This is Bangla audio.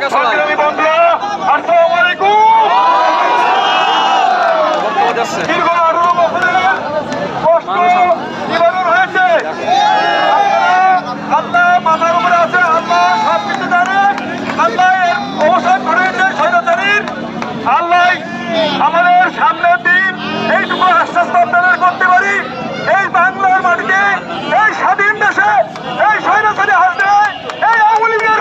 সংগ্রামী বন্ধুরা, আসসালামু আলাইকুম। দীর্ঘ 18 বছরের কষ্ট নিবারণ হয়েছে। আল্লাহ মাথার উপরে আছে, আল্লাহ সব কিছু জানে। আল্লাহ অবসান ঘটেছে স্বৈরাচারীর। আল্লাহ আমাদের সামনের দিন এইটুকু আশ্বাস আপনাদের করতে পারি, এই বাংলার মাটিতে, এই স্বাধীন দেশে, এই স্বৈরাচারী হাসবে, এই আওয়ামী লীগের